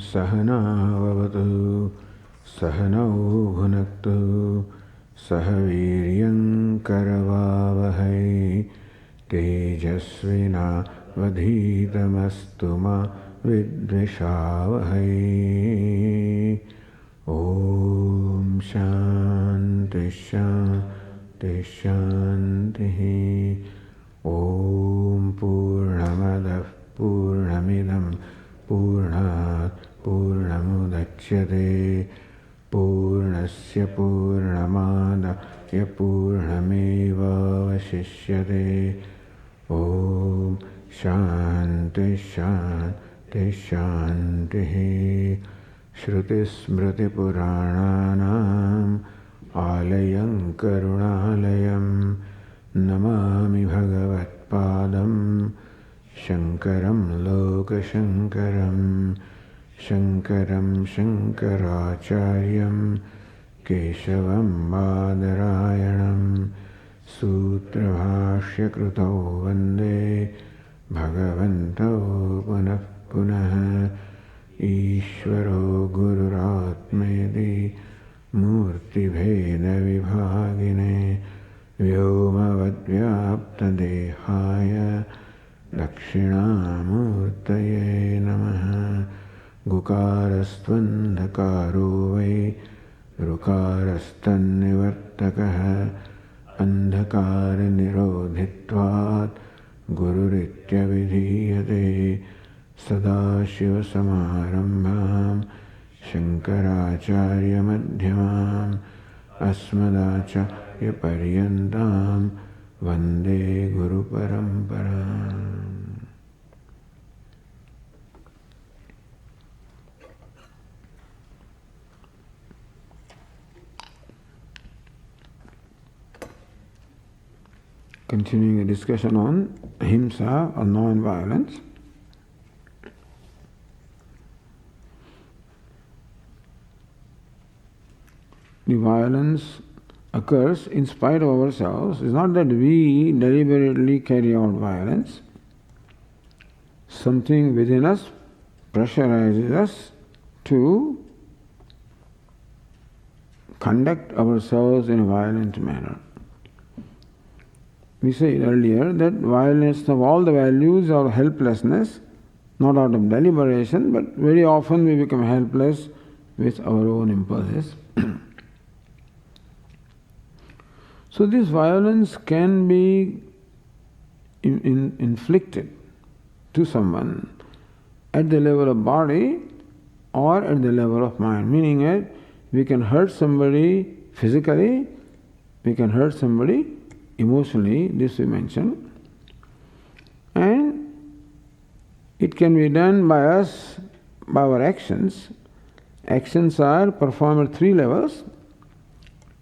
Sahana Vavatu Sahanau Bhunaktu Sahaviryam Karavavahai Tejasvina Vadhitamastu ma Vidvishavahai. Om Shanti Shanti Shanti. Om Purnamadav Purnamidam Purnat Purnamudachyate Purnasya Purnamadaya Purnameva Vashishyate. Om Shanti Shanti Shanti. Shruti Smriti Purananam Alayam Karunalayam Namami Bhagavat Padam Shankaram Lokashankaram Shankaram Shankaracharyam Keshavam Badarayanam Sutra Bhashya Krutau Vande Bhagavanto Punah Punah. Ishvaro Gururatmedi Murti Bheda Vibhagine Vyomavadvyapta Dehaya Dakshinamurtaye Namaha. Gukarastvandhakaro Vai Rukarastannivartakaha Andhakara Nirodhitvat Gururitya Vidhiyate. Sadashiva Samarambham Shankaracharya Madhyamam Asmadacharya Paryantam Vande Guru Paramparam. Continuing the discussion on ahimsa or non-violence. The violence occurs in spite of ourselves. It's not that we deliberately carry out violence. Something within us pressurizes us to conduct ourselves in a violent manner. We said earlier that violence of all the values are helplessness, not out of deliberation, but very often we become helpless with our own impulses. So this violence can be inflicted to someone at the level of body or at the level of mind, meaning that we can hurt somebody physically, we can hurt somebody emotionally, this we mentioned, and it can be done by us, by our actions. Actions are performed at three levels: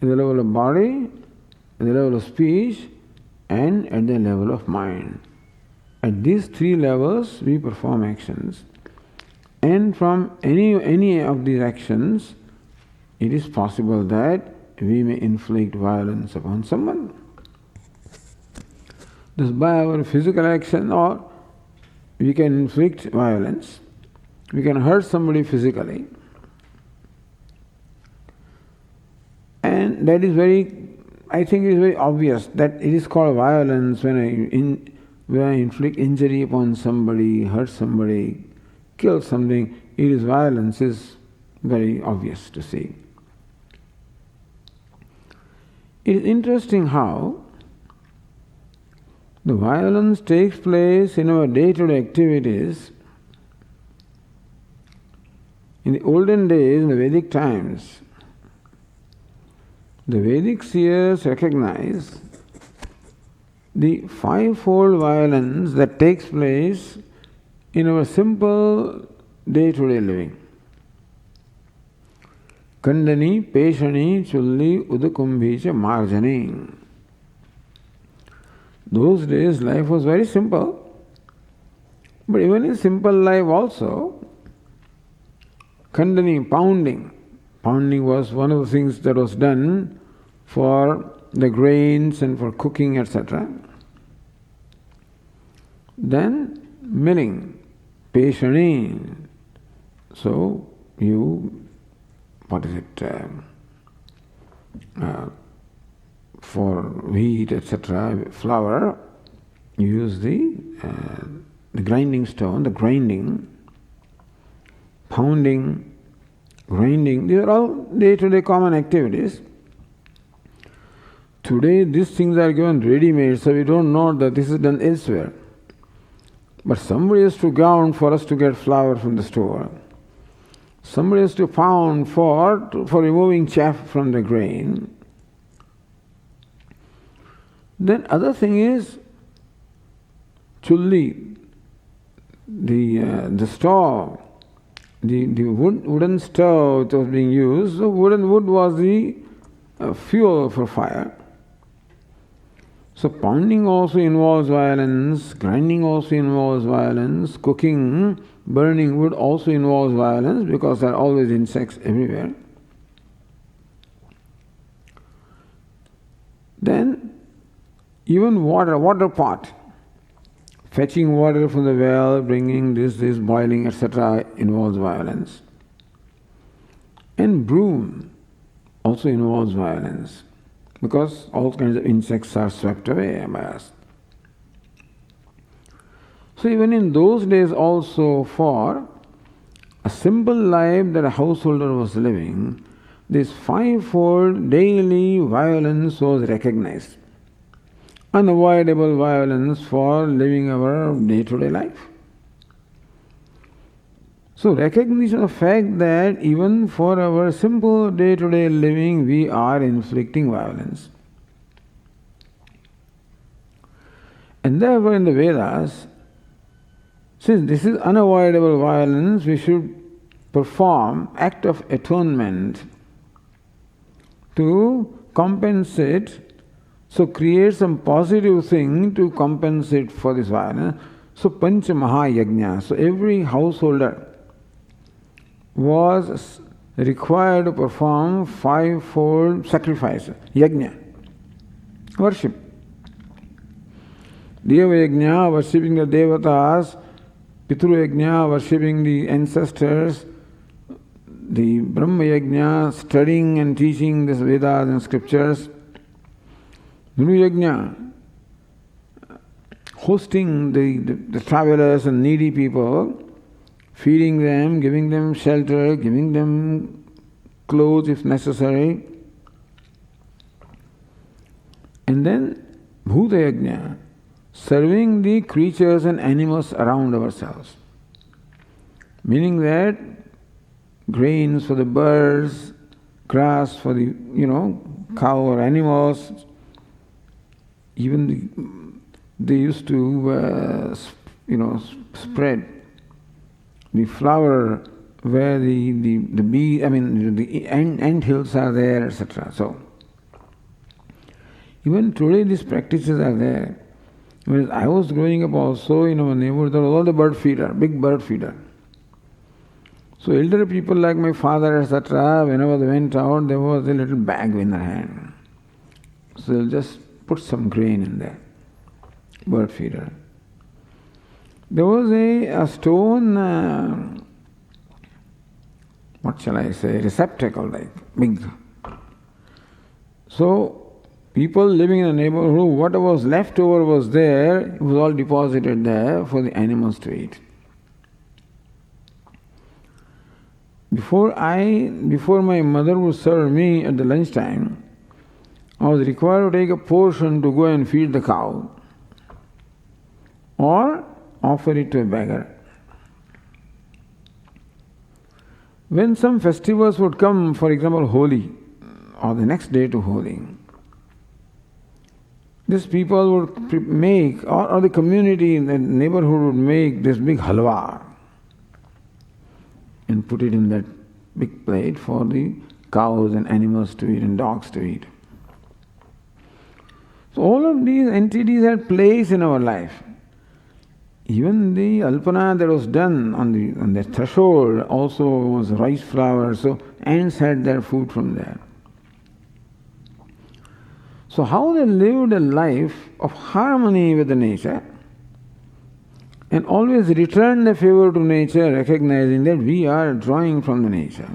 at the level of body, at the level of speech, and at the level of mind. At these three levels we perform actions, and from any of these actions it is possible that we may inflict violence upon someone. Thus by our physical action, or we can inflict violence, we can hurt somebody physically, and that is I think it is very obvious that it is called violence when I inflict injury upon somebody, hurt somebody, kill something. It is violence, is very obvious to see. It is interesting how the violence takes place in our day-to-day activities. In the olden days, in the Vedic times, the Vedic seers recognize the fivefold violence that takes place in our simple day-to-day living. Kandani, Peshani, Chulli, Udakumbhi cha Marjani. Those days life was very simple, but even in simple life also, Kandani, pounding was one of the things that was done for the grains and for cooking, etc. Then milling, Peshani, So you, for wheat, etc., flour, you use the grinding stone, the grinding, pounding, grinding. These are all day-to-day common activities. Today these things are given ready-made, so we don't know that this is done elsewhere. But somebody has to ground for us to get flour from the store. Somebody has to pound for removing chaff from the grain. Then other thing is chulli, the stove, the wooden stove that was being used. So wood was the fuel for fire. So pounding also involves violence, grinding also involves violence, cooking, burning wood also involves violence because there are always insects everywhere. Then even water pot, fetching water from the well, bringing this, boiling, etc. involves violence. And broom also involves violence, because all kinds of insects are swept away by us. So even in those days also, for a simple life that a householder was living, this fivefold daily violence was recognized. Unavoidable violence for living our day-to-day life. So recognition of the fact that even for our simple day-to-day living we are inflicting violence. And therefore in the Vedas, since this is unavoidable violence, we should perform act of atonement to compensate. So create some positive thing to compensate for this violence. So Pancha Mahayajna. So every householder was required to perform fivefold sacrifice, yajna, worship. Deva yajna, worshipping the devatas, Pitru yajna, worshipping the ancestors, the Brahma yajna, studying and teaching the Vedas and scriptures, Guru yajna, hosting the travelers and needy people, feeding them, giving them shelter, giving them clothes if necessary. And then Bhuta yajna, serving the creatures and animals around ourselves. Meaning that grains for the birds, grass for the, cow or animals. Even they used to, spread the flower where the ant hills are there, etc. So even today these practices are there. When I was growing up also in our neighborhood, there was all the bird feeder, big bird feeder. So elder people like my father, etc., whenever they went out, there was a little bag in their hand. So they'll just put some grain in there, bird feeder. There was a stone, receptacle, like big. So people living in the neighborhood, whatever was left over was there, it was all deposited there for the animals to eat. Before my mother would serve me at the lunchtime, I was required to take a portion to go and feed the cow or offer it to a beggar. When some festivals would come, for example Holi, or the next day to Holi, these people would make, or the community in the neighborhood would make this big halwa and put it in that big plate for the cows and animals to eat and dogs to eat. So all of these entities had place in our life. Even the alpana that was done on the threshold also was rice flour, so ants had their food from there. So how they lived a life of harmony with the nature, And always return the favor to nature, recognizing that we are drawing from the nature.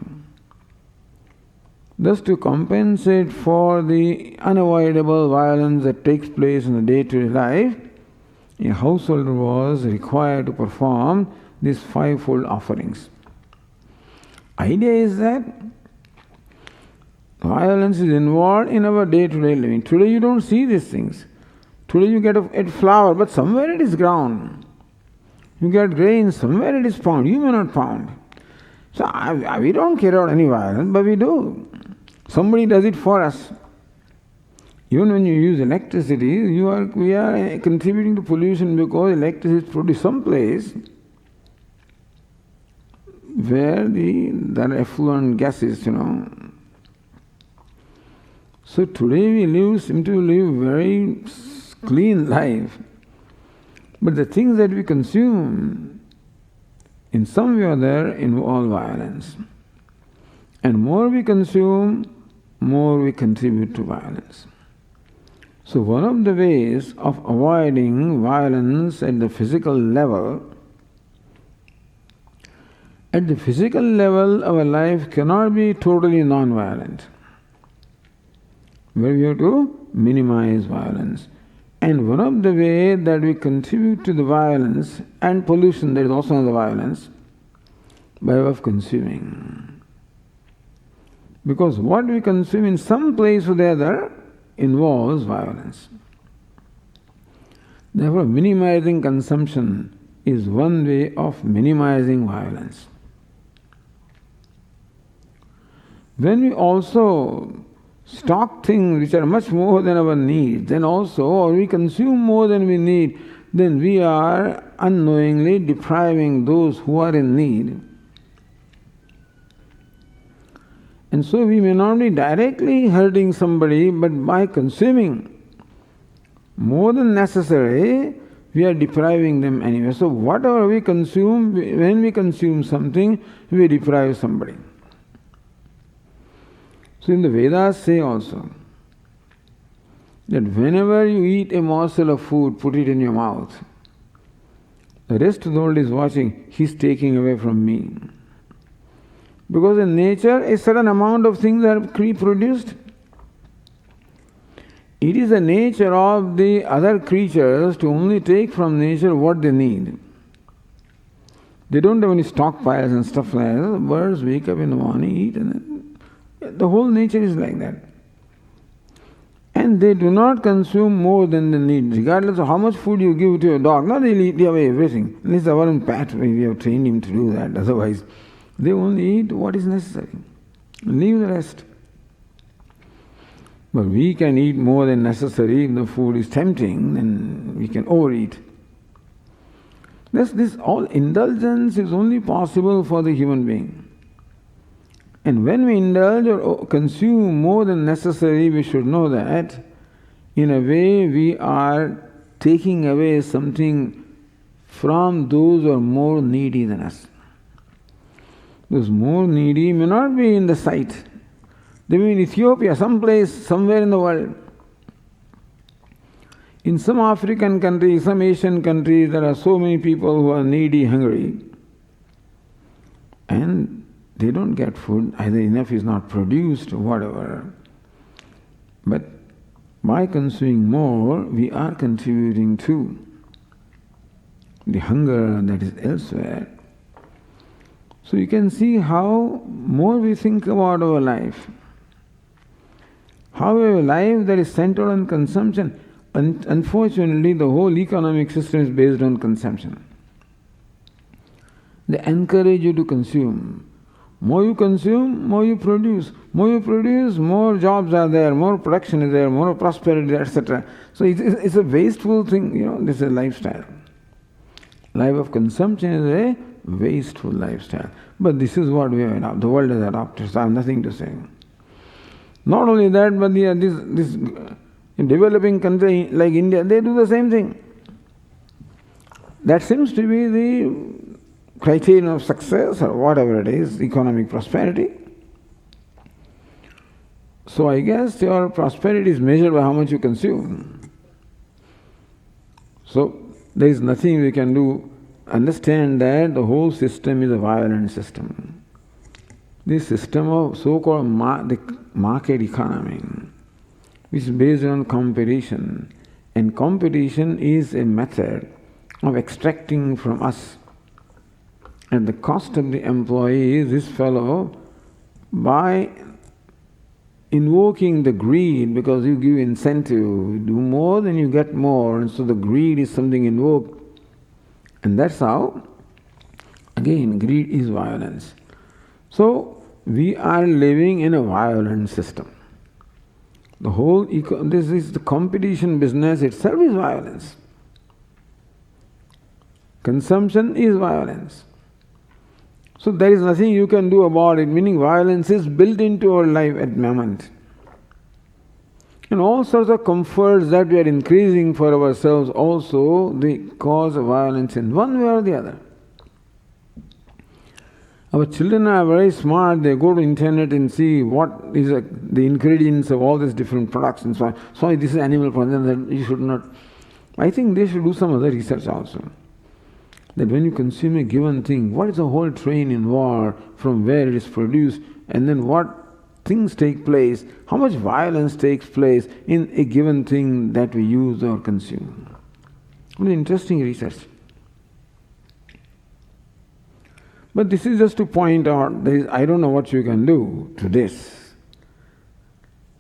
Thus, to compensate for the unavoidable violence that takes place in the day-to-day life, a householder was required to perform these fivefold offerings. Idea is that violence is involved in our day-to-day living. Today you don't see these things. Today you get a flower, but somewhere it is ground. You get grain, somewhere it is found. You may not found. So we don't carry out any violence, but we do. Somebody does it for us. Even when you use electricity, we are contributing to pollution because electricity is produced someplace where there are effluent gases, So today we seem to live very clean life. But the things that we consume, in some way or other, involve violence. And more we consume, more we contribute to violence. So one of the ways of avoiding violence at the physical level, our life cannot be totally non-violent. Where we have to minimize violence. And one of the ways that we contribute to the violence and pollution, there is also another violence, by way of consuming. Because what we consume in some place or the other involves violence. Therefore, minimizing consumption is one way of minimizing violence. When we also stock things which are much more than our needs, then also, or we consume more than we need, then we are unknowingly depriving those who are in need. And so we may not be directly hurting somebody, but by consuming more than necessary, we are depriving them anyway. So whatever we consume, when we consume something, we deprive somebody. So in the Vedas say also that whenever you eat a morsel of food, put it in your mouth. The rest of the world is watching, he's taking away from me. Because in nature, a certain amount of things are produced. It is the nature of the other creatures to only take from nature what they need. They don't have any stockpiles and stuff like that. The birds wake up in the morning, eat, and then the whole nature is like that. And they do not consume more than they need, regardless of how much food you give to your dog. No, they'll eat away everything. Unless our own pet, we have trained him to do that. Otherwise, they only eat what is necessary. Leave the rest. But we can eat more than necessary. If the food is tempting, then we can overeat. This all indulgence is only possible for the human being. And when we indulge or consume more than necessary, we should know that in a way we are taking away something from those who are more needy than us. Those more needy may not be in the sight. They may be in Ethiopia, someplace, somewhere in the world. In some African countries, some Asian countries, there are so many people who are needy, hungry. And they don't get food, either enough is not produced or whatever. But by consuming more, we are contributing to the hunger that is elsewhere. So you can see how more we think about our life, how a life that is centered on consumption, unfortunately the whole economic system is based on consumption. They encourage you to consume. More you consume, more you produce. More you produce, more jobs are there, more production is there, more prosperity, etc. So it's a wasteful thing, this is a lifestyle. Life of consumption is a wasteful lifestyle. But this is what we have adopted. The world has adopted, so I have nothing to say. Not only that, but this in developing country like India, they do the same thing. That seems to be the criterion of success or whatever it is, economic prosperity. So I guess your prosperity is measured by how much you consume. So there is nothing we can do understand that the whole system is a violent system. This system of so-called the market economy, which is based on competition, and competition is a method of extracting from us at the cost of the employee, this fellow, by invoking the greed, because you give incentive, you do more then you get more, and so the greed is something invoked. And that's how, again, greed is violence. So, we are living in a violent system. The whole, this is the competition business itself is violence. Consumption is violence. So there is nothing you can do about it, meaning violence is built into our life at the moment. And all sorts of comforts that we are increasing for ourselves also, they cause violence in one way or the other. Our children are very smart, they go to internet and see what is the ingredients of all these different products and so on. So this is animal product, that you should not. I think they should do some other research also. That when you consume a given thing, what is the whole train involved, from where it is produced, and then what things take place, how much violence takes place in a given thing that we use or consume. What an interesting research. But this is just to point out, I don't know what you can do to this.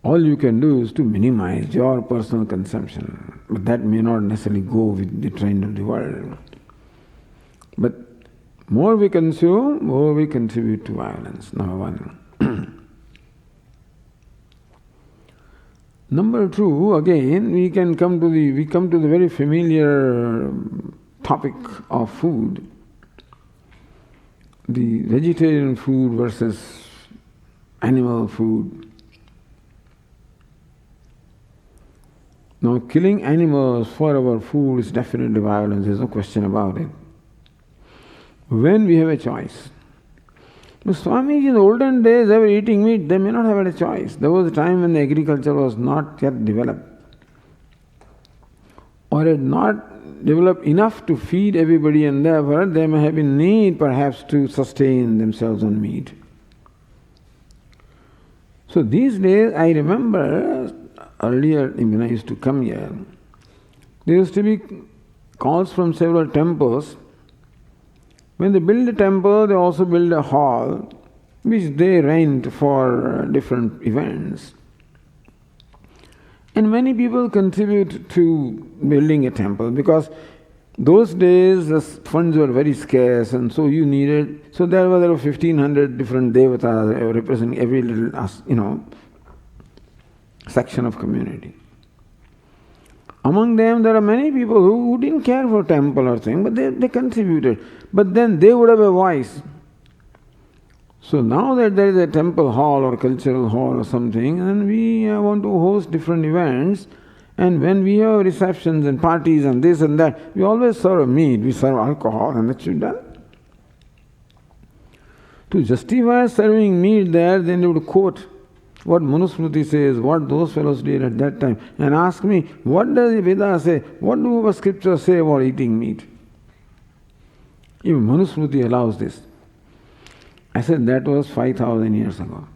All you can do is to minimize your personal consumption. But that may not necessarily go with the trend of the world. But more we consume, more we contribute to violence, number one. Number two, again, we come to the very familiar topic of food. The vegetarian food versus animal food. Now, killing animals for our food is definitely violence, there's no question about it. When we have a choice. The Swami, in the olden days, they were eating meat, they may not have had a choice. There was a time when the agriculture was not yet developed, or had not developed enough to feed everybody, and therefore they may have been need perhaps to sustain themselves on meat. So these days, I remember earlier when I used to come here, there used to be calls from several temples. When they build a temple, they also build a hall, which they rent for different events. And many people contribute to building a temple, because those days the funds were very scarce, and so you needed, so there were 1,500 different devatas representing every little, section of community. Among them, there are many people who didn't care for temple or thing, but they contributed. But then they would have a voice. So now that there is a temple hall or cultural hall or something, and we want to host different events, and when we have receptions and parties and this and that, we always serve meat, we serve alcohol, and that should be done. To justify serving meat there, then they would quote what Manusmriti says, what those fellows did at that time, and ask me, what does the Veda say? What do our scriptures say about eating meat? Even Manusmriti allows this. I said that was 5,000 years ago.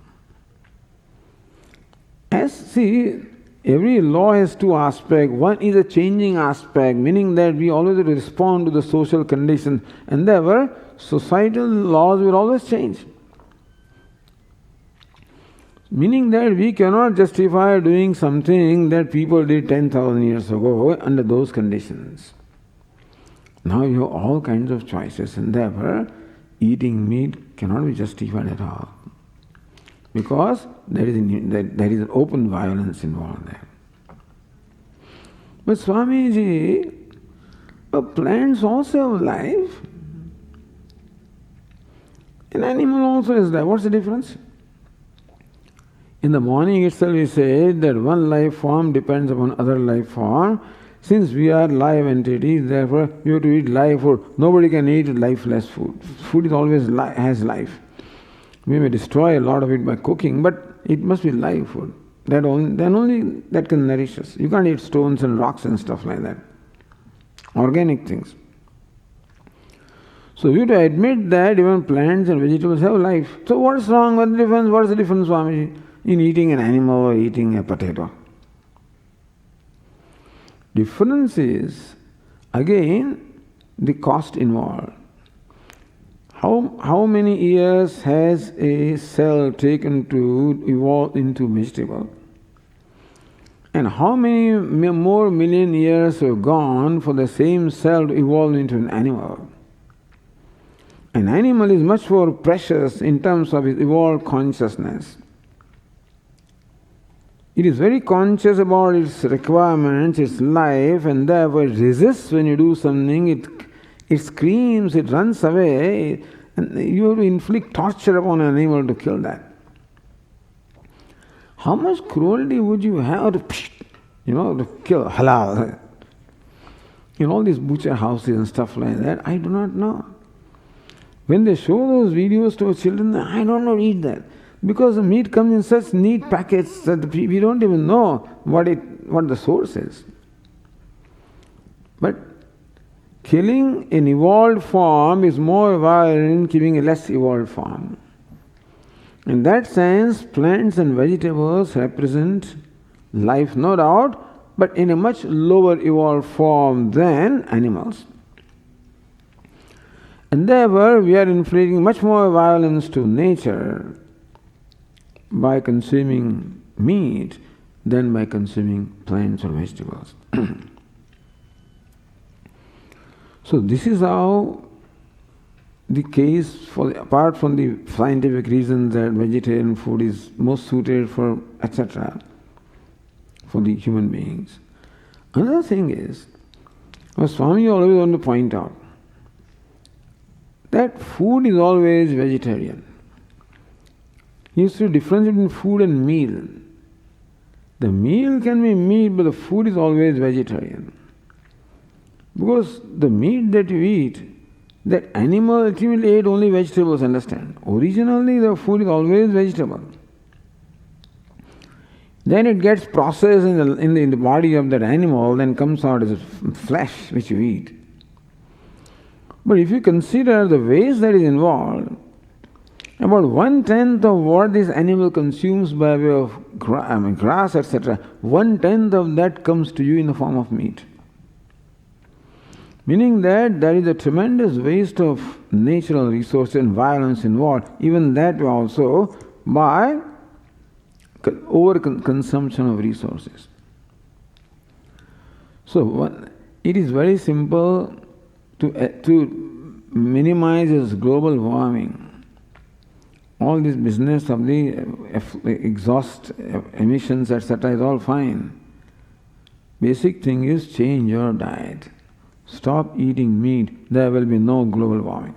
Every law has two aspects. One is a changing aspect, meaning that we always have to respond to the social conditions, and therefore societal laws will always change. Meaning that we cannot justify doing something that people did 10,000 years ago under those conditions. Now you have all kinds of choices, and therefore eating meat cannot be justified at all. Because there is an open violence involved there. But Swamiji, plants also have life. An animal also is life. What's the difference? In the morning itself we say that one life form depends upon other life form. Since we are live entities, therefore we have to eat live food. Nobody can eat lifeless food. Food is always has life. We may destroy a lot of it by cooking, but it must be live food. Then only that can nourish us. You can't eat stones and rocks and stuff like that. Organic things. So we have to admit that even plants and vegetables have life. So what's wrong? What's the difference? What's the difference, Swamiji, in eating an animal or eating a potato? Difference is, again, the cost involved. How many years has a cell taken to evolve into vegetable? And how many more million years have gone for the same cell to evolve into an animal? An animal is much more precious in terms of its evolved consciousness. It is very conscious about its requirements, its life, and therefore it resists when you do something. It screams, it runs away, and you have to inflict torture upon an animal to kill that. How much cruelty would you have to kill halal? In all these butcher houses and stuff like that, I do not know. When they show those videos to our children, I don't know, eat that. Because the meat comes in such neat packets that we don't even know what the source is. But killing an evolved form is more violent than killing a less evolved form. In that sense, plants and vegetables represent life, no doubt, but in a much lower evolved form than animals. And therefore, we are inflicting much more violence to nature by consuming meat than by consuming plants or vegetables. So this is how the case, apart from the scientific reasons that vegetarian food is most suited for etc., for the human beings. Another thing is, Swami always want to point out that food is always vegetarian. He used to differentiate between food and meal. The meal can be meat, but the food is always vegetarian. Because the meat that you eat, that animal ultimately ate only vegetables, understand? Originally the food is always vegetable. Then it gets processed in the body of that animal, then comes out as flesh which you eat. But if you consider the waste that is involved, about 1/10 of what this animal consumes by way of grass, etc., 1/10 of that comes to you in the form of meat. Meaning that there is a tremendous waste of natural resources and violence involved, even that also by over-consumption of resources. So it is very simple to minimize this global warming. All this business of the exhaust emissions, etc., is all fine. Basic thing is change your diet. Stop eating meat, there will be no global warming.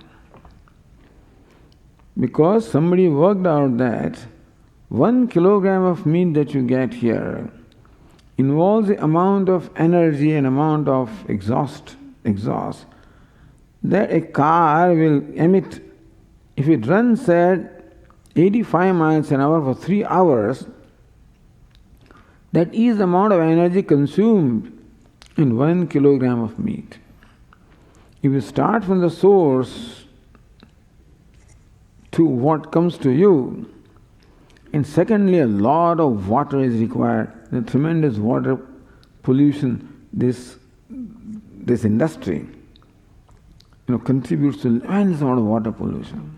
Because somebody worked out that 1 kilogram of meat that you get here involves the amount of energy and amount of exhaust that a car will emit. If it runs at 85 miles an hour for 3 hours, that is the amount of energy consumed in 1 kilogram of meat. If you start from the source to what comes to you, and secondly, a lot of water is required, the tremendous water pollution, this industry contributes to immense amount of water pollution,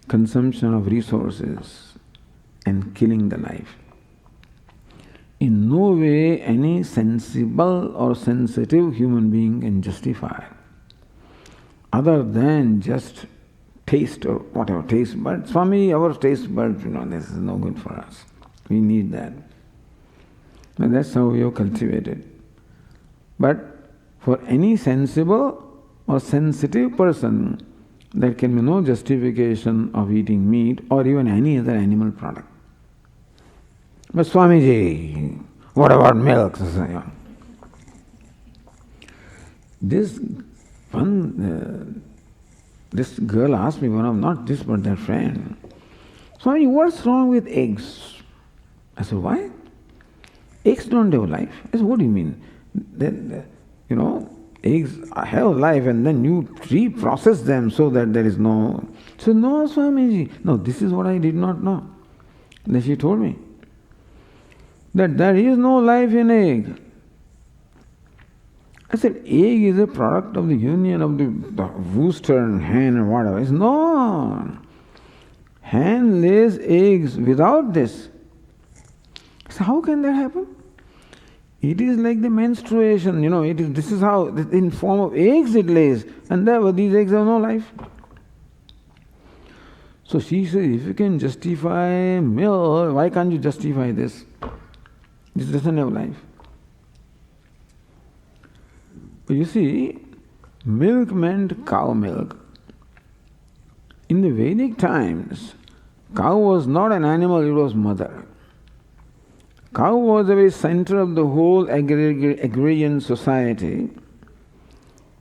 consumption of resources, and killing the life. In no way any sensible or sensitive human being can justify, other than just taste or whatever, taste buds. Swami, our taste buds, this is no good for us. We need that. And that's how we have cultivated. But for any sensible or sensitive person, there can be no justification of eating meat or even any other animal product. But Swamiji, what about milk? This girl asked me, not this but that friend, Swami, what's wrong with eggs? I said, why? Eggs don't have life. I said, what do you mean? eggs have life and then you reprocess them so that there is no... So, no, Swamiji, no, this is what I did not know. Then she told me that there is no life in egg. I said, egg is a product of the union of the rooster and hen and whatever. It's no. Hen lays eggs without this. So how can that happen? It is like the menstruation, this is how, in form of eggs it lays, and therefore these eggs have no life. So she said, if you can justify milk, why can't you justify this? This doesn't have life. But you see, milk meant cow milk. In the Vedic times, cow was not an animal, it was mother. Cow was the very center of the whole agrarian society,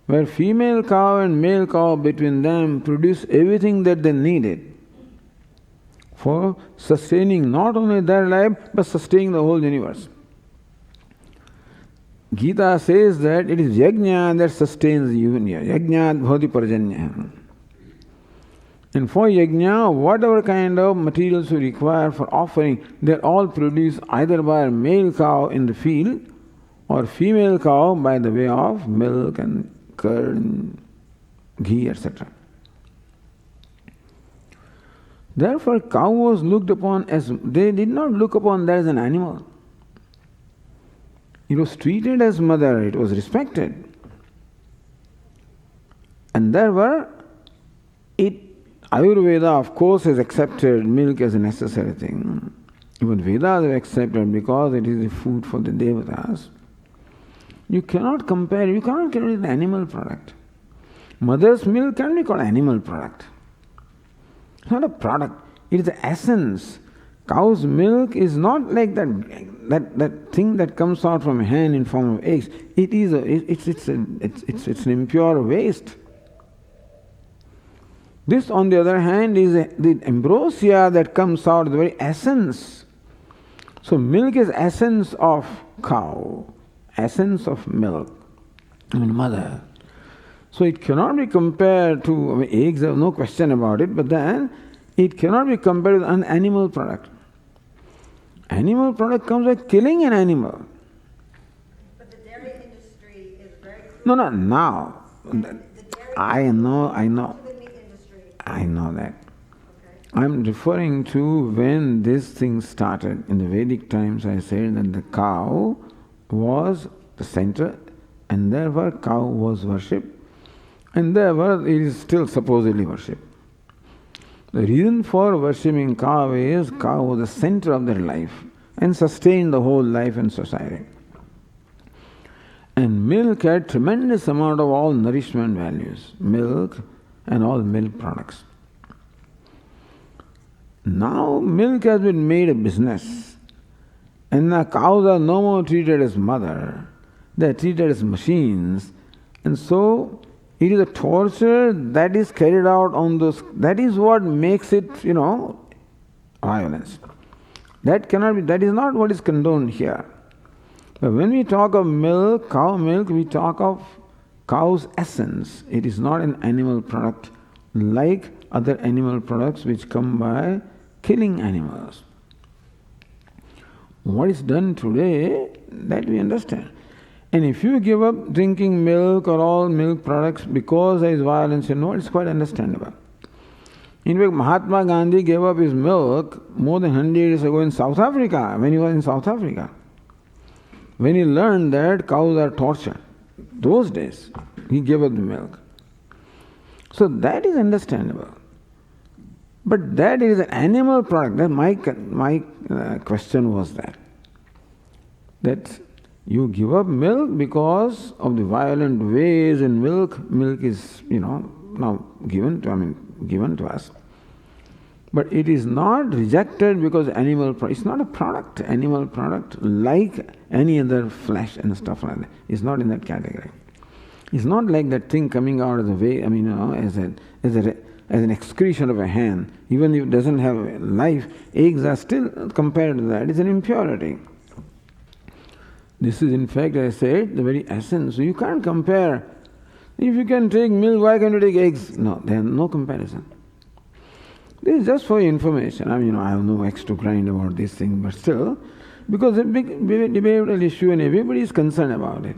where female cow and male cow between them produced everything that they needed for sustaining not only their life, but sustaining the whole universe. Gita says that it is yajna that sustains the universe. Yajna bhavati parajanya. And for yajna, whatever kind of materials you require for offering, they are all produced either by a male cow in the field or female cow by the way of milk and curd and ghee, etc. Therefore, cow was looked upon as, they did not look upon that as an animal. It was treated as mother, it was respected. And therefore, Ayurveda, of course, has accepted milk as a necessary thing. Even Vedas have accepted because it is the food for the devatas. You cannot compare it with an animal product. Mother's milk cannot be called animal product. It's not a product, it is the essence. Cow's milk is not like that thing that comes out from a hen in form of eggs. It's an impure waste. This, on the other hand, is the ambrosia that comes out, the very essence. So milk is essence of cow, essence of milk, mother. So it cannot be compared to, eggs, have no question about it, but then it cannot be compared with an animal product. Animal product comes by killing an animal. But the dairy industry is very... No, now. I know. I know that. Okay. I'm referring to when this thing started. In the Vedic times, I said that the cow was the center, and therefore cow was worshipped, and therefore it is still supposedly worshipped. The reason for worshipping cow is cow was the center of their life and sustained the whole life and society. And milk had tremendous amount of all nourishment values, milk and all milk products. Now milk has been made a business, and the cows are no more treated as mother, they are treated as machines, and so it is a torture that is carried out on those. That is what makes it, violence. That cannot be. That is not what is condoned here. But when we talk of milk, cow milk, we talk of cow's essence. It is not an animal product like other animal products which come by killing animals. What is done today, that we understand. And if you give up drinking milk or all milk products because there is violence, it's quite understandable. In fact, Mahatma Gandhi gave up his milk more than 100 years ago in South Africa, when he was in South Africa. When he learned that cows are tortured, those days, he gave up the milk. So that is understandable. But that is an animal product. That my question was that you give up milk because of the violent ways in milk. Milk is, now given to us. But it is not rejected because animal product. It's not a product, animal product, like any other flesh and stuff like that. It's not in that category. It's not like that thing coming out of the way, as an excretion of a hen. Even if it doesn't have life, eggs are still compared to that. It's an impurity. This is in fact, I said, the very essence. So you can't compare. If you can take milk, why can't you take eggs? No, there is no comparison. This is just for your information. I mean, I have no axe to grind about this thing, but still, because it's a big debatable issue and everybody is concerned about it.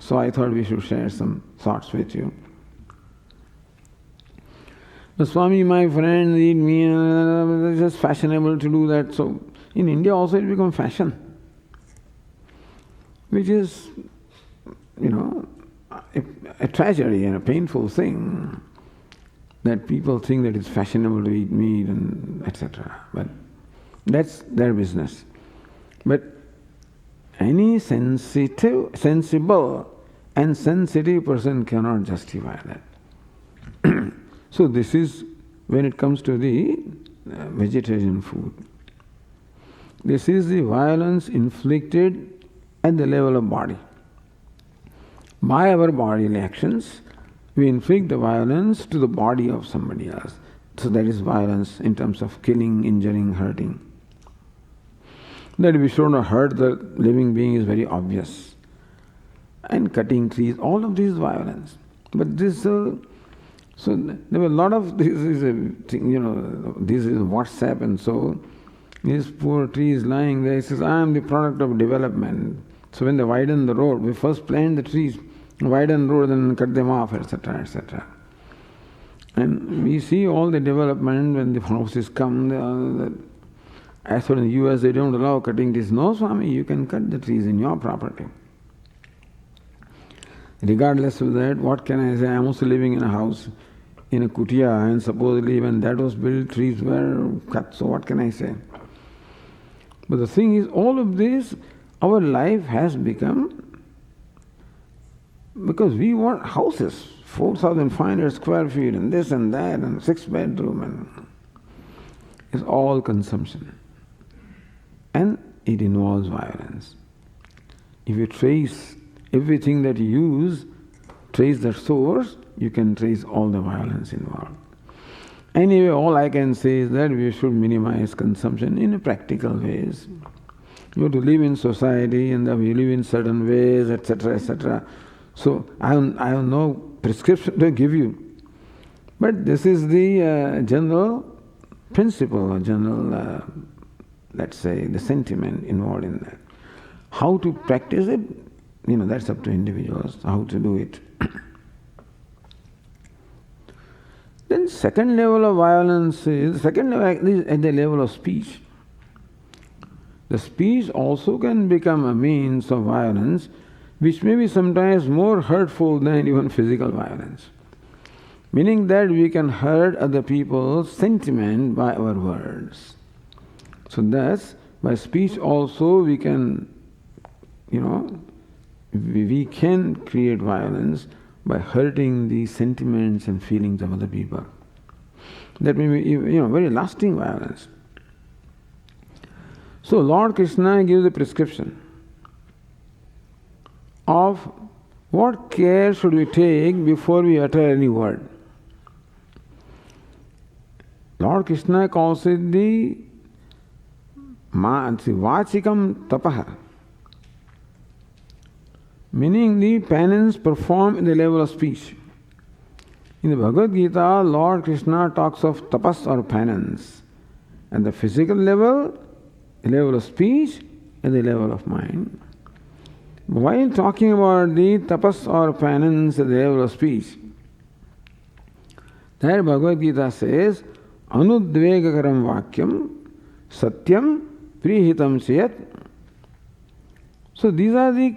So I thought we should share some thoughts with you. The Swami, my friend, read me, it's just fashionable to do that. So in India also it become fashion, which is, a tragedy and a painful thing, that people think that it's fashionable to eat meat and etc. But that's their business. But any sensible and sensitive person cannot justify that. So this is when it comes to the vegetarian food. This is the violence inflicted at the level of body. By our bodily actions, we inflict the violence to the body of somebody else. So that is violence in terms of killing, injuring, hurting. That we should not hurt the living being is very obvious. And cutting trees, all of this is violence. But this, so there were a lot of, this is a thing, this is WhatsApp and so, this poor tree is lying there, he says, I am the product of development. So when they widen the road, we first plant the trees, widen the road and cut them off, etc., etc. And we see all the development when the houses come, as for in the US they don't allow cutting trees. No, Swami, you can cut the trees in your property. Regardless of that, what can I say? I am also living in a house, in a kutia, and supposedly when that was built, trees were cut, so what can I say? But the thing is, all of this, our life has become, because we want houses, 4,500 square feet, and this and that, and 6-bedroom, and it's all consumption. And it involves violence. If you trace everything that you use, trace the source, you can trace all the violence involved. Anyway, all I can say is that we should minimize consumption in a practical ways. You have to live in society and we live in certain ways, etc., etc. So I have no prescription to give you. But this is the general principle, or general, let's say, the sentiment involved in that. How to practice it, that's up to individuals, how to do it. Then second level of violence is at the level of speech. The speech also can become a means of violence, which may be sometimes more hurtful than even physical violence. Meaning that we can hurt other people's sentiment by our words. So thus, by speech also we can, we can create violence by hurting the sentiments and feelings of other people. That may be, very lasting violence. So Lord Krishna gives a prescription of what care should we take before we utter any word. Lord Krishna calls it the vachikam tapaha, meaning the penance performed in the level of speech. In the Bhagavad Gita, Lord Krishna talks of tapas or penance at the physical level, the level of speech, and the level of mind. While talking about the tapas or penance at the level of speech, there Bhagavad Gita says, Anudvegakaram vakyam satyam prihitam siyat. So these are the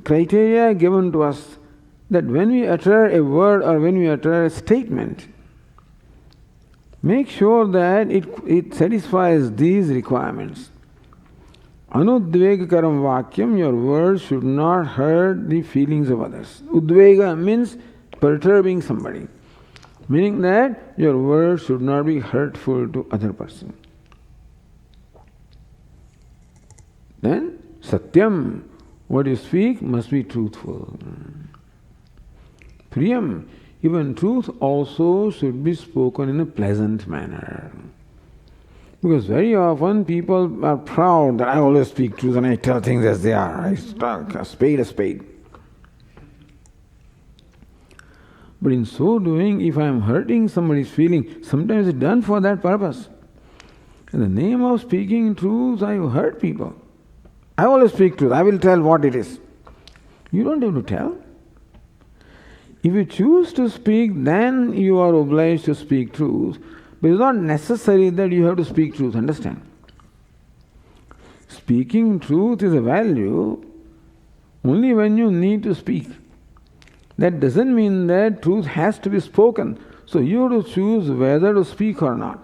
criteria given to us that when we utter a word or when we utter a statement, make sure that it satisfies these requirements. Anudvegakaram vakyam, your words should not hurt the feelings of others. Udvega means perturbing somebody, meaning that your words should not be hurtful to other person. Then satyam, what you speak must be truthful. Priyam, even truth also should be spoken in a pleasant manner. Because very often people are proud that I always speak truth and I tell things as they are. I talk a spade a spade. But in so doing, if I am hurting somebody's feeling, sometimes it's done for that purpose. In the name of speaking truth, I hurt people. I always speak truth. I will tell what it is. You don't have to tell. If you choose to speak, then you are obliged to speak truth. But it's not necessary that you have to speak truth, understand? Speaking truth is a value only when you need to speak. That doesn't mean that truth has to be spoken. So you have to choose whether to speak or not.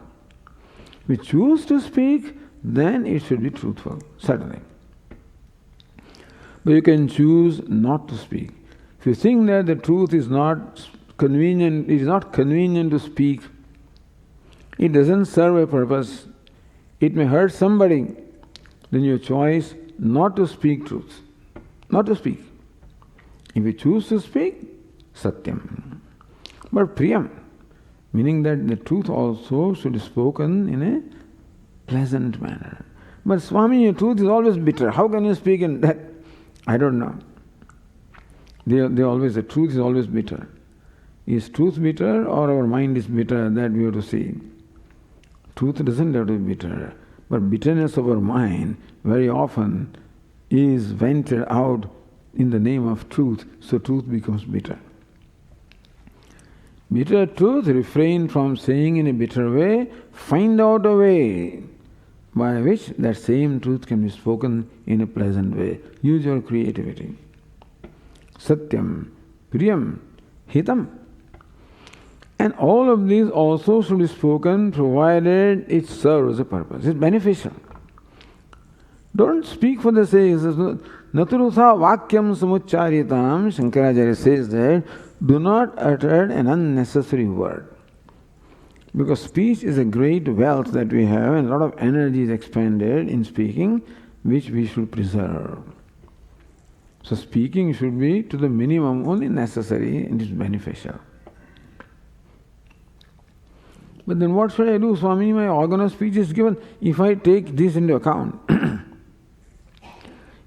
If you choose to speak, then it should be truthful, certainly. But you can choose not to speak. If you think that the truth is not convenient, it is not convenient to speak, it doesn't serve a purpose, it may hurt somebody, then your choice not to speak truth. Not to speak. If you choose to speak, satyam. But priyam, meaning that the truth also should be spoken in a pleasant manner. But Swami, your truth is always bitter. How can you speak in that? I don't know. The truth is always bitter. Is truth bitter or our mind is bitter? That we have to see. Truth doesn't have to be bitter. But bitterness of our mind very often is vented out in the name of truth, so truth becomes bitter. Bitter truth, refrain from saying in a bitter way, find out a way by which that same truth can be spoken in a pleasant way. Use your creativity. Satyam, priyam, hitam. And all of these also should be spoken provided it serves a purpose. It's beneficial. Don't speak for the sake. Naturutha vakyam samucharitam, Shankaracharya says that do not utter an unnecessary word. Because speech is a great wealth that we have and a lot of energy is expended in speaking, which we should preserve. So speaking should be to the minimum only necessary and is beneficial. But then what should I do, Swami? My organ of speech is given. If I take this into account,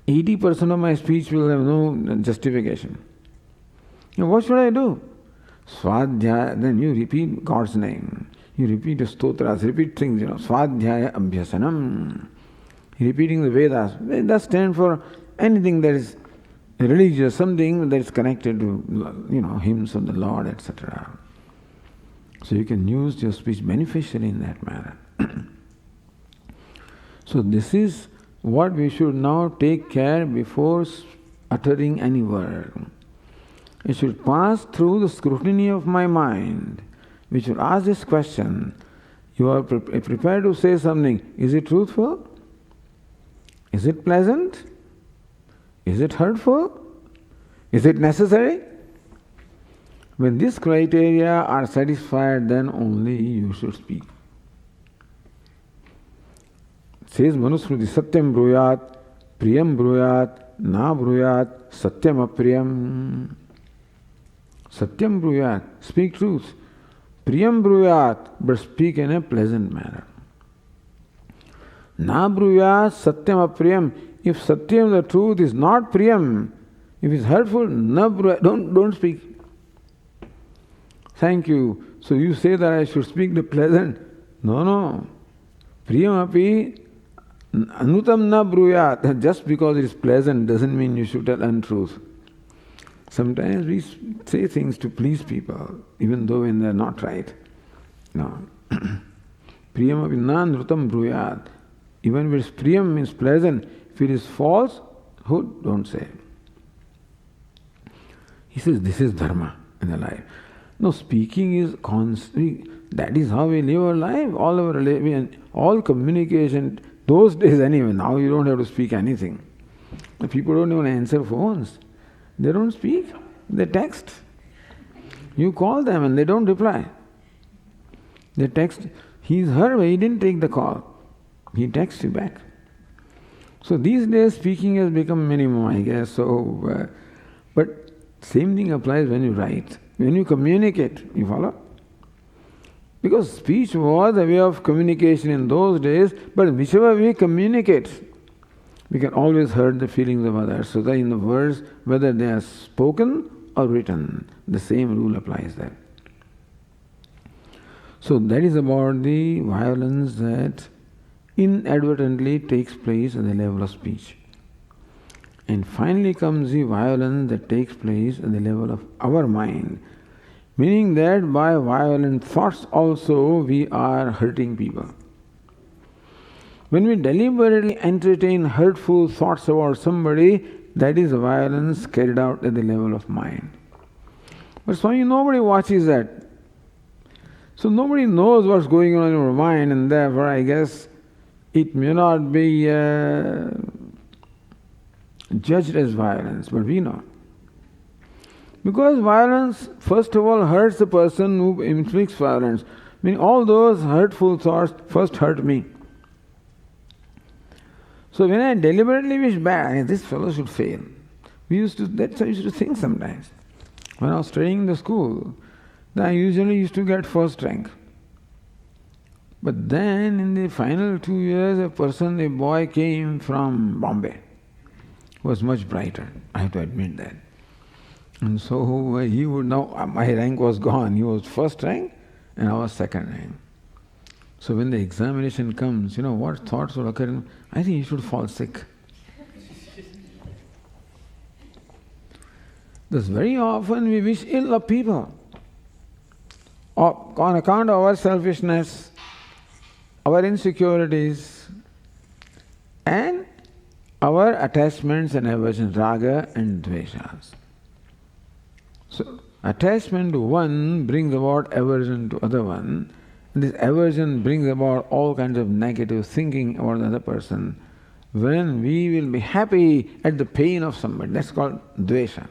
80% of my speech will have no justification. Now what should I do? Swadhyaya, then you repeat God's name. You repeat the stotras, repeat things, Swadhyaya Abhyasanam. Repeating the Vedas. It does stand for anything that is religious, something that is connected to, hymns of the Lord, etc. So you can use your speech beneficially in that manner. So this is what we should now take care before uttering any word. It should pass through the scrutiny of my mind, which should ask this question: you are prepared to say something. Is it truthful? Is it pleasant? Is it hurtful? Is it necessary? When these criteria are satisfied, then only you should speak. It says Manusmriti, Satyam bruyat, Priyam bruyat, Na bruyat, Satyam apriyam. Satyam bruyat, speak truth. Priyam bruyat, but speak in a pleasant manner. Na bruyat, Satyam apriyam. If Satyam, the truth, is not Priyam, if it's hurtful, na bruyat, don't speak. Thank you. So you say that I should speak the pleasant. No. Priyam api anutam na bruyat. Just because it is pleasant doesn't mean you should tell untruth. Sometimes we say things to please people, even though when they are not right. No. Priyam api na nrutam bruyat. Even if it's priyam means pleasant, if it is false, don't say. He says this is dharma in the life. No, speaking is constant. That is how we live our life. All communication, those days anyway, now you don't have to speak anything. The people don't even answer phones. They don't speak. They text. You call them and they don't reply. They text. He's heard, but he didn't take the call. He texts you back. So these days speaking has become minimum, I guess. So, but same thing applies when you write. When you communicate, you follow? Because speech was a way of communication in those days, but whichever we communicate, we can always hurt the feelings of others. So that in the words, whether they are spoken or written, the same rule applies there. So that is about the violence that inadvertently takes place at the level of speech. And finally comes the violence that takes place at the level of our mind, meaning that by violent thoughts also we are hurting people. When we deliberately entertain hurtful thoughts about somebody, that is violence carried out at the level of mind. But Swami, nobody watches that. So nobody knows what's going on in our mind, and therefore I guess it may not be judged as violence, but we know. Because violence, first of all, hurts the person who inflicts violence. I mean, all those hurtful thoughts first hurt me. So when I deliberately wish bad, this fellow should fail. That's how I used to think sometimes. When I was studying in the school, I usually used to get first rank. But then in the final 2 years, a boy came from Bombay, was much brighter. I have to admit that. And so he would now, my rank was gone. He was first rank and I was second rank. So when the examination comes, what thoughts will occur in him? I think he should fall sick. Thus very often we wish ill of people on account of our selfishness, our insecurities, and our attachments and aversions, raga and dveshas. So attachment to one brings about aversion to other one. This aversion brings about all kinds of negative thinking about the other person. When we will be happy at the pain of somebody, that's called dvesha.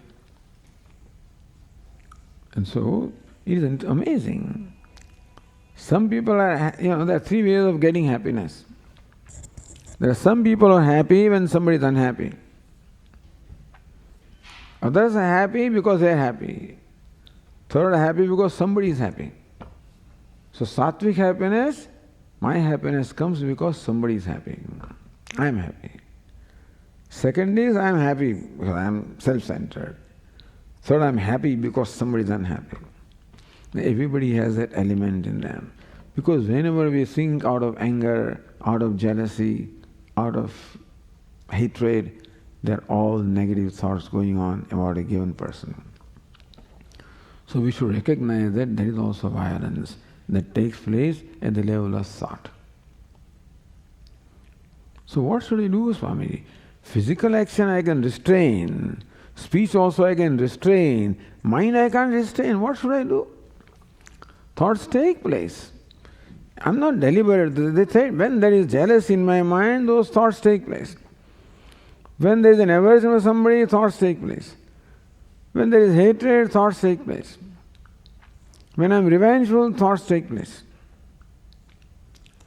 And so it is amazing. Some people are, there are three ways of getting happiness. There are some people who are happy when somebody is unhappy. Others are happy because they are happy. Third are happy because somebody is happy. So sattvic happiness, my happiness comes because somebody is happy. I am happy. Second is I am happy because I am self-centered. Third, I am happy because somebody is unhappy. Everybody has that element in them. Because whenever we think out of anger, out of jealousy, out of hatred, there are all negative thoughts going on about a given person. So we should recognize that there is also violence that takes place at the level of thought. So what should I do, Swamiji? Physical action I can restrain, speech also I can restrain, mind I can't restrain. What should I do? Thoughts take place. I'm not deliberate. They say when there is jealousy in my mind, those thoughts take place. When there is an aversion for somebody, thoughts take place. When there is hatred, thoughts take place. When I am revengeful, thoughts take place.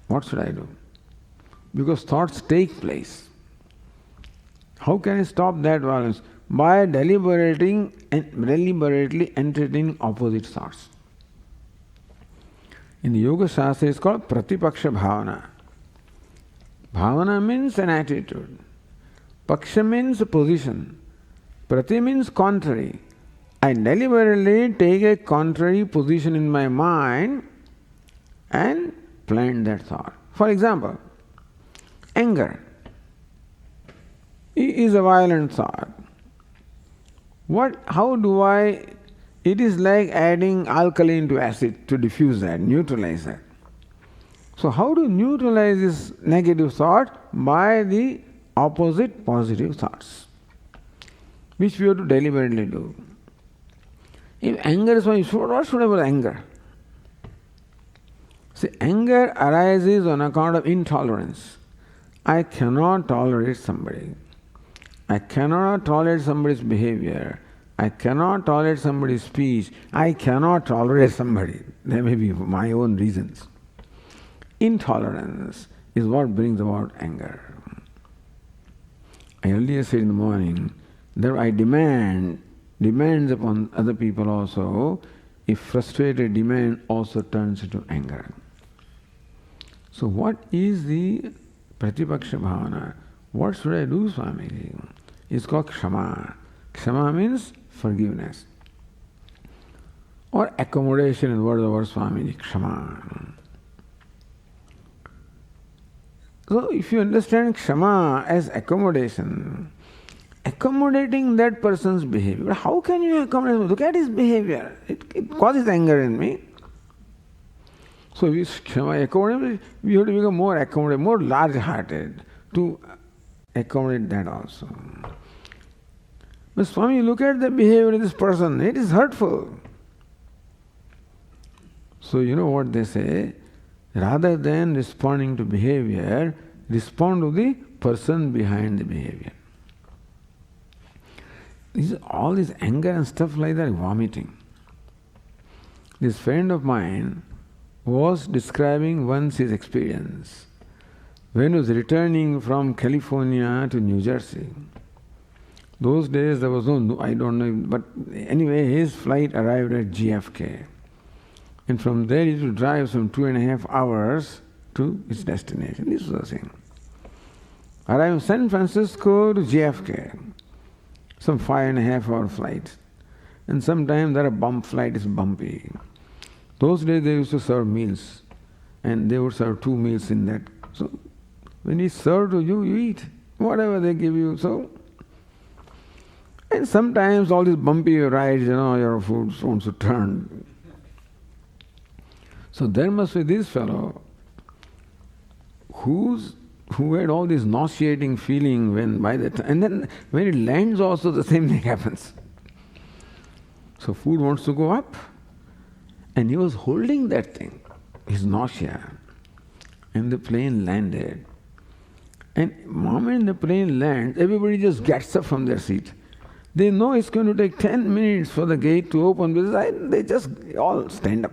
What should I do? Because thoughts take place. How can I stop that violence? By deliberately entertaining opposite thoughts. In the Yoga Shastra, it's called Pratipaksha Bhavana. Bhavana means an attitude. Paksha means a position. Prati means contrary. I deliberately take a contrary position in my mind and plant that thought. For example, anger is a violent thought. It is like adding alkali into acid to diffuse that, neutralize that. So how to neutralize this negative thought? By the opposite positive thoughts, which we have to deliberately do. If anger is what should I do with anger? See, anger arises on account of intolerance. I cannot tolerate somebody. I cannot tolerate somebody's behavior. I cannot tolerate somebody's speech. I cannot tolerate somebody. There may be my own reasons. Intolerance is what brings about anger. I earlier said in the morning that I demands upon other people also. if frustrated demand also turns into anger. So what is the Pratipaksha Bhavana? What should I do, Swami? It's called Kshama. Kshama means forgiveness. Or accommodation in word of word Swamiji, Kshama. So if you understand Kshama as accommodation, accommodating that person's behavior, how can you accommodate? Look at his behavior. It causes anger in me. So we accommodate, we have to become more accommodating, more large-hearted to accommodate that also. But Swami, look at the behavior of this person. It is hurtful. So you know what they say? Rather than responding to behavior, respond to the person behind the behavior. All this anger and stuff like that, vomiting. This friend of mine was describing once his experience when he was returning from California to New Jersey. Those days there was no, I don't know, but anyway, his flight arrived at JFK. And from there he had to drive some 2.5 hours to his destination. This was the thing. Arrived in San Francisco to JFK, some 5.5 hour flight. And sometimes that flight is bumpy. Those days they used to serve meals, and they would serve 2 meals in that. So when he served to you, you eat whatever they give you. So, and sometimes all these bumpy rides, your food wants to turn. So there must be this fellow who had all this nauseating feeling and then when it lands also the same thing happens. So food wants to go up, and he was holding that thing, his nausea, and the plane landed. And the moment the plane lands, everybody just gets up from their seat. They know it's going to take 10 minutes for the gate to open because they just all stand up.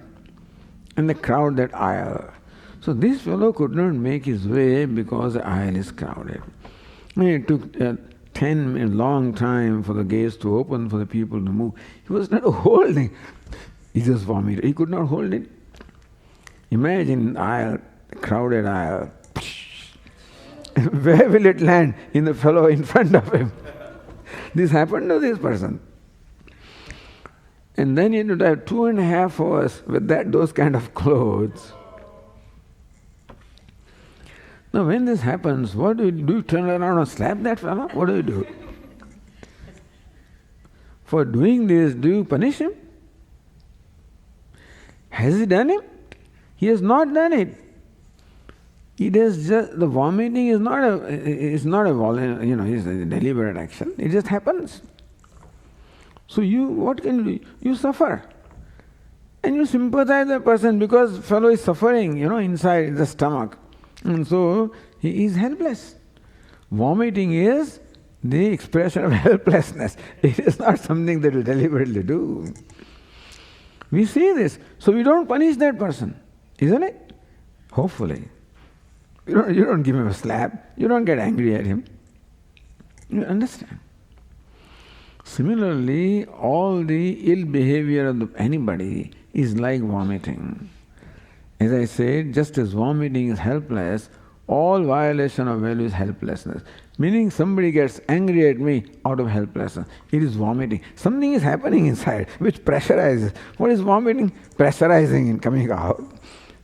And they crowd that aisle. So this fellow could not make his way because the aisle is crowded. And it took a long time for the gates to open, for the people to move. He was not holding. He just vomited. He could not hold it. Imagine the aisle, the crowded aisle. Where will it land? In the fellow in front of him. This happened to this person. And then he had to drive 2.5 hours with those kind of clothes. Now when this happens, what do? Do you turn around and slap that fellow? What do you do? For doing this, do you punish him? Has he done it? He has not done it. It is just, the vomiting is not a it's a deliberate action. It just happens. So what can you do? You suffer. And you sympathize with the person because fellow is suffering, inside the stomach. And so he is helpless. Vomiting is the expression of helplessness. It is not something that you deliberately do. We see this. So we don't punish that person, isn't it? Hopefully. You don't give him a slap. You don't get angry at him. You understand? Similarly, all the ill behavior of anybody is like vomiting. As I said, just as vomiting is helpless, all violation of value is helplessness. Meaning somebody gets angry at me out of helplessness. It is vomiting. Something is happening inside which pressurizes. What is vomiting? Pressurizing and coming out.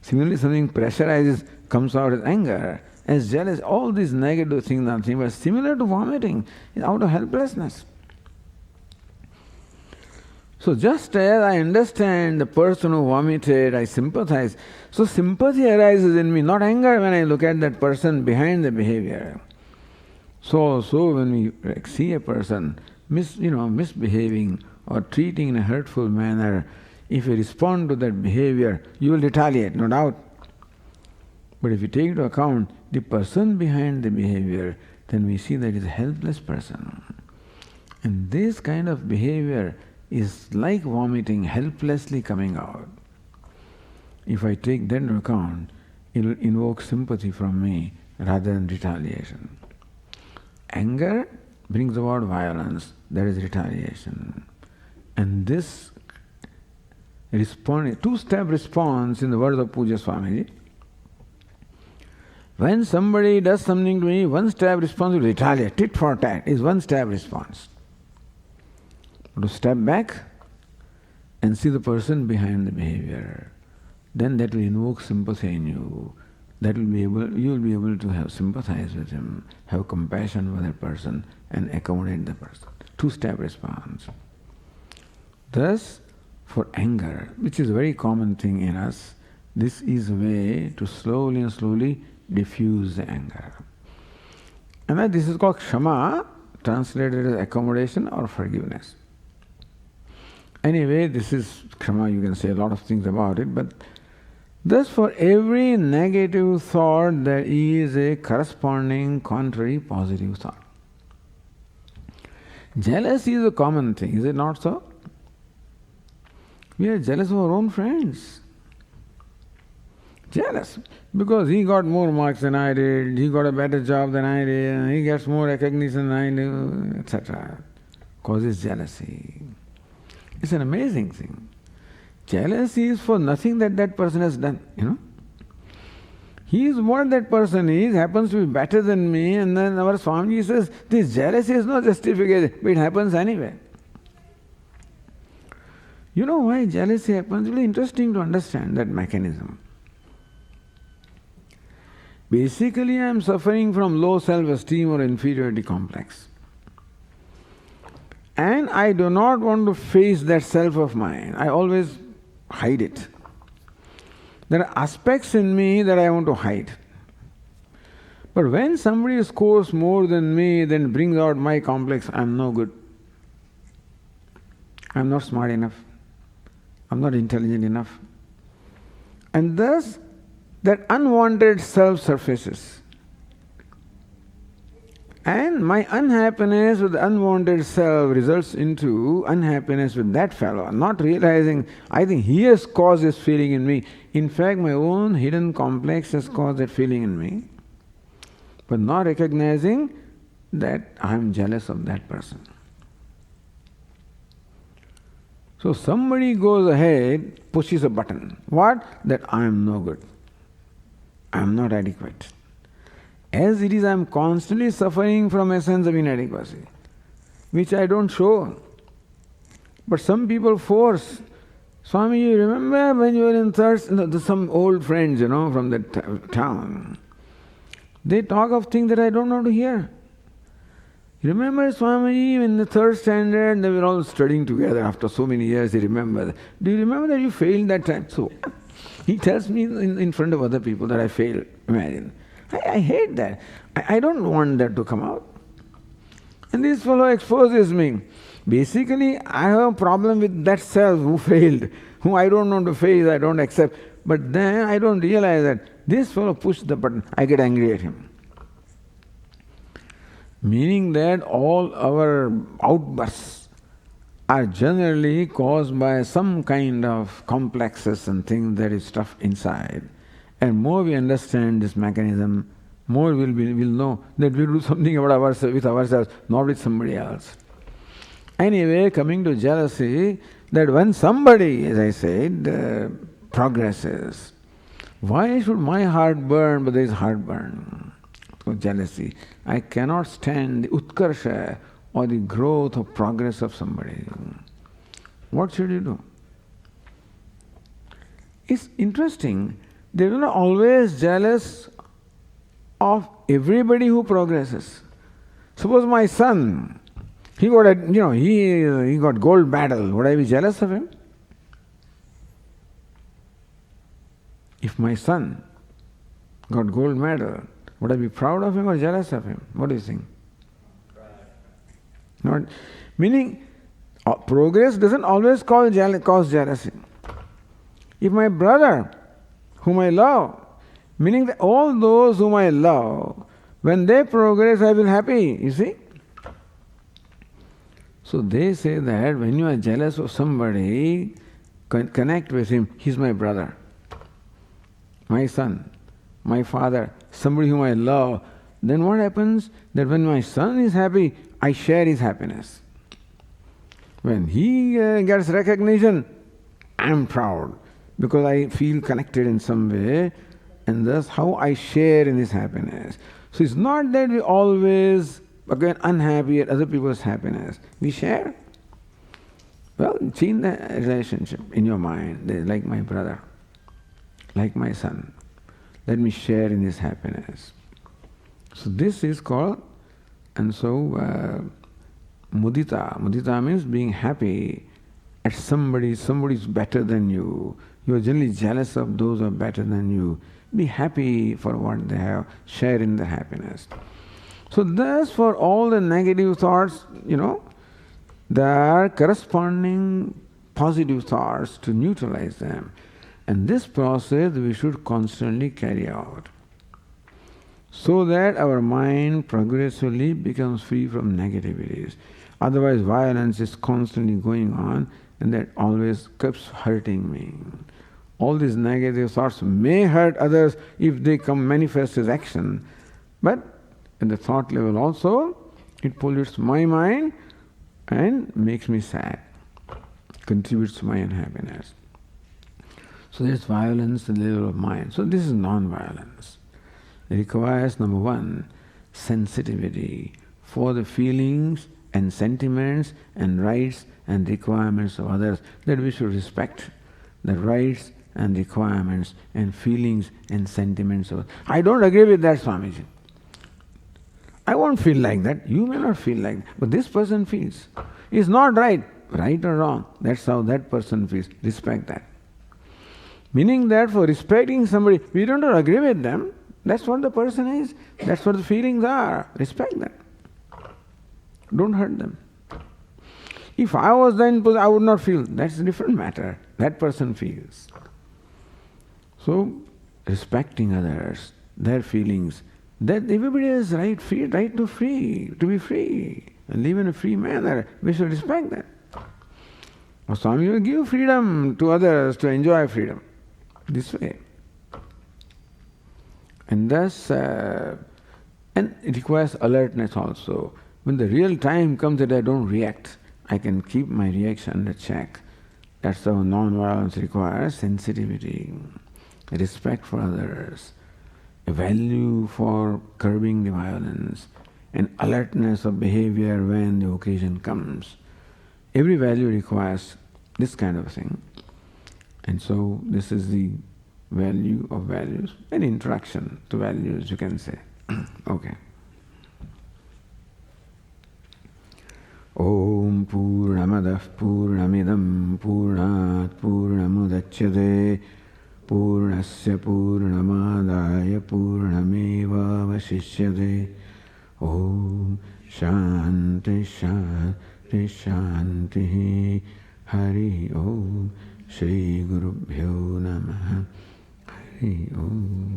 Similarly, something pressurizes, comes out as anger, as jealous. All these negative things are nothing but similar to vomiting, out of helplessness. So just as I understand the person who vomited, I sympathize. So sympathy arises in me, not anger when I look at that person behind the behavior. So also when we see a person misbehaving or treating in a hurtful manner, if you respond to that behavior, you will retaliate, no doubt. But if you take into account the person behind the behavior, then we see that it is a helpless person. And this kind of behavior is like vomiting, helplessly coming out. If I take that into account, it will invoke sympathy from me rather than retaliation. Anger brings about violence, that is retaliation. And this two-step response in the words of Puja Swamiji. When somebody does something to me, one-step response is retaliate, tit for tat, is one-step response. To step back and see the person behind the behavior, then that will invoke sympathy in you. You will be able to have sympathize with him, have compassion for that person, and accommodate the person. Two-step response. Thus, for anger, which is a very common thing in us, this is a way to slowly and slowly diffuse the anger. And this is called kshama, translated as accommodation or forgiveness. Anyway, this is kshama, you can say a lot of things about it, but thus for every negative thought there is a corresponding contrary positive thought. Jealousy is a common thing, is it not so? We are jealous of our own friends. Jealous because he got more marks than I did, he got a better job than I did, he gets more recognition than I do, etc. Causes jealousy. It's an amazing thing. Jealousy is for nothing that person has done, He is what that person is, happens to be better than me, and then our Swami says, this jealousy is not justification, but it happens anyway. You know why jealousy happens? It's really interesting to understand that mechanism. Basically, I am suffering from low self-esteem or inferiority complex. And I do not want to face that self of mine. I always hide it. There are aspects in me that I want to hide. But when somebody scores more than me, then brings out my complex, I'm no good. I'm not smart enough. I'm not intelligent enough. And thus, that unwanted self surfaces. And my unhappiness with the unwanted self results into unhappiness with that fellow, not realizing, I think he has caused this feeling in me. In fact, my own hidden complex has caused that feeling in me. But not recognizing that I am jealous of that person. So somebody goes ahead, pushes a button. What? That I am no good. I am not adequate. As it is, I am constantly suffering from a sense of inadequacy, which I don't show. But some people force. Swami, you remember when you were in thirst? Some old friends, from that town. They talk of things that I don't want to hear. You remember Swami in the third standard, they were all studying together after so many years, they remember. Do you remember that you failed that time? So, he tells me in front of other people that I failed. Imagine. I hate that. I don't want that to come out. And this fellow exposes me. Basically, I have a problem with that self who failed, whom I don't want to face, I don't accept. But then I don't realize that this fellow pushed the button. I get angry at him. Meaning that all our outbursts are generally caused by some kind of complexes and things that is stuffed inside. And more we understand this mechanism, more we'll know that we'll do something about with ourselves, not with somebody else. Anyway, coming to jealousy, that when somebody, as I said, progresses, why should my heart burn but there is heartburn? For jealousy. I cannot stand the utkarsha or the growth or progress of somebody. What should you do? It's interesting. They are not always jealous of everybody who progresses. Suppose my son, he got gold medal. Would I be jealous of him? If my son got gold medal, would I be proud of him or jealous of him? What do you think? Not, meaning, progress doesn't always cause jealousy. If my brother, whom I love, meaning that all those whom I love, when they progress, I will be happy, you see? So they say that when you are jealous of somebody, connect with him, he's my brother, my son, my father, somebody whom I love. Then what happens? That when my son is happy, I share his happiness. When he gets recognition, am proud because I feel connected in some way, and thus how I share in this happiness. So it's not that we always again unhappy at other people's happiness. We share. Well, change the relationship in your mind. They're like my brother, like my son. Let me share in his happiness. So this is called, and so mudita. Mudita means being happy at somebody's better than you. You are generally jealous of those who are better than you. Be happy for what they have. Share in the happiness. So thus for all the negative thoughts, there are corresponding positive thoughts to neutralize them. And this process we should constantly carry out, so that our mind progressively becomes free from negativities. Otherwise violence is constantly going on, and that always keeps hurting me. All these negative thoughts may hurt others if they come manifest as action, but at the thought level also, it pollutes my mind and makes me sad, contributes to my unhappiness. So there's violence at the level of mind. So this is non-violence. It requires, number one, sensitivity for the feelings and sentiments and rights and requirements of others, that we should respect the rights and requirements and feelings and sentiments of others. I don't agree with that, Swamiji. I won't feel like that. You may not feel like that. But this person feels. It's not right. Right or wrong. That's how that person feels. Respect that. Meaning that for respecting somebody, we don't agree with them. That's what the person is. That's what the feelings are. Respect that. Don't hurt them. If I was then, I would not feel. That's a different matter. That person feels. So, respecting others, their feelings, that everybody has right to be free, and live in a free manner. We should respect that. Or Swami will give freedom to others to enjoy freedom this way. And thus, and it requires alertness also. When the real time comes that I don't react, I can keep my reaction under check. That's how non-violence requires sensitivity, respect for others, a value for curbing the violence, and alertness of behavior when the occasion comes. Every value requires this kind of thing. And so this is the value of values, an introduction to values, you can say. Okay. Om Purnamadah Purnamidam Purnat Purnamudachyate Purnasya Purnamadaya Purnameva Vasishyate. Om Shanti Shanti Shanti. Hari Om. Shri Gurubhyo Namaha. Hari Om.